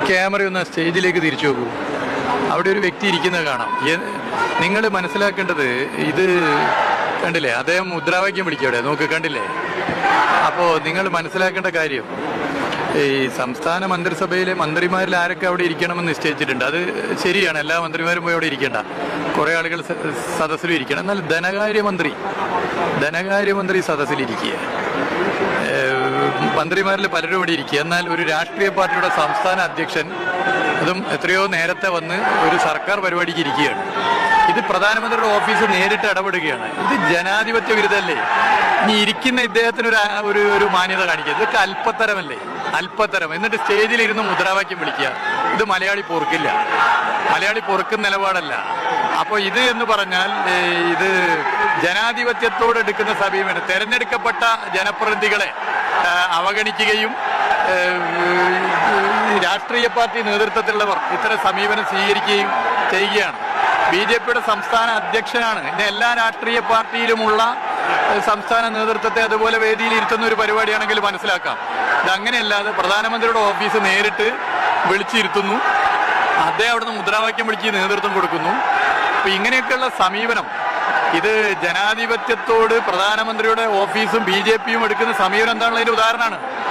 Camera ഒന്ന് സ്റ്റേജിലേക്ക് തിരിച്ചു നോക്കൂ. അവിടെ ഒരു വ്യക്തി ഇരിക്കുന്നത് കാണാം. നിങ്ങൾ മനസ്സിലാക്കേണ്ടത് ഇത് കണ്ടില്ലേ, അദ്ദേഹം മുദ്രാവാക്യം വിളിക്കും അവിടെ നോക്ക്, കണ്ടില്ലേ? അപ്പോൾ നിങ്ങൾ മനസ്സിലാക്കേണ്ട കാര്യം, ഈ സംസ്ഥാന മന്ത്രിസഭയിലെ മന്ത്രിമാരിൽ ആരൊക്കെ അവിടെ ഇരിക്കണമെന്ന് നിശ്ചയിച്ചിട്ടുണ്ട്. അത് ശരിയാണ്, എല്ലാ മന്ത്രിമാരും പോയി അവിടെ ഇരിക്കേണ്ട, കുറേ ആളുകൾ സദസ്സിലും ഇരിക്കണം. എന്നാൽ ധനകാര്യമന്ത്രി സദസ്സിലിരിക്കുക, മന്ത്രിമാരിൽ പലരും ഇവിടെ ഇരിക്കുക. എന്നാൽ ഒരു രാഷ്ട്രീയ പാർട്ടിയുടെ സംസ്ഥാന അധ്യക്ഷൻ, അതും എത്രയോ നേരത്തെ വന്ന് ഒരു സർക്കാർ പരിപാടിക്ക് ഇരിക്കുകയാണ്. ഇത് പ്രധാനമന്ത്രിയുടെ ഓഫീസ് നേരിട്ട് ഇടപെടുകയാണ്. ഇത് ജനാധിപത്യ വിരുദ്ധല്ലേ? ഇനി ഇരിക്കുന്ന ഇദ്ദേഹത്തിന് ഒരു മാന്യത കാണിക്കുക. ഇതൊക്കെ അല്പത്തരം. എന്നിട്ട് സ്റ്റേജിലിരുന്ന് മുദ്രാവാക്യം വിളിക്കുക. ഇത് മലയാളി പൊറുക്കില്ല, മലയാളി പൊറുക്കുന്ന നിലപാടല്ല. അപ്പോൾ ഇത് എന്ന് പറഞ്ഞാൽ ഇത് ജനാധിപത്യത്തോട് എടുക്കുന്ന സമീപനം, തെരഞ്ഞെടുക്കപ്പെട്ട ജനപ്രതിനിധികളെ അവഗണിക്കുകയും രാഷ്ട്രീയ പാർട്ടി നേതൃത്വത്തിലുള്ളവർ ഇത്തരം സമീപനം സ്വീകരിക്കുകയും ചെയ്യുകയാണ്. BJPയുടെ സംസ്ഥാന അധ്യക്ഷനാണ്. ഇന്ന് എല്ലാ രാഷ്ട്രീയ പാർട്ടിയിലുമുള്ള സംസ്ഥാന നേതൃത്വത്തെ അതുപോലെ വേദിയിൽ ഇരുത്തുന്ന ഒരു പരിപാടിയാണെങ്കിൽ മനസ്സിലാക്കാം. ഇതങ്ങനെയല്ലാതെ പ്രധാനമന്ത്രിയുടെ ഓഫീസ് നേരിട്ട് വിളിച്ചിരുത്തുന്നു, അദ്ദേഹം അവിടുന്ന് മുദ്രാവാക്യം വിളിച്ച് നേതൃത്വം കൊടുക്കുന്നു. അപ്പൊ ഇങ്ങനെയൊക്കെയുള്ള സമീപനം, ഇത് ജനാധിപത്യത്തോട് പ്രധാനമന്ത്രിയുടെ ഓഫീസും BJPയും എടുക്കുന്ന സമീപനം എന്താണുള്ള അതിന്റെ ഉദാഹരണമാണ്.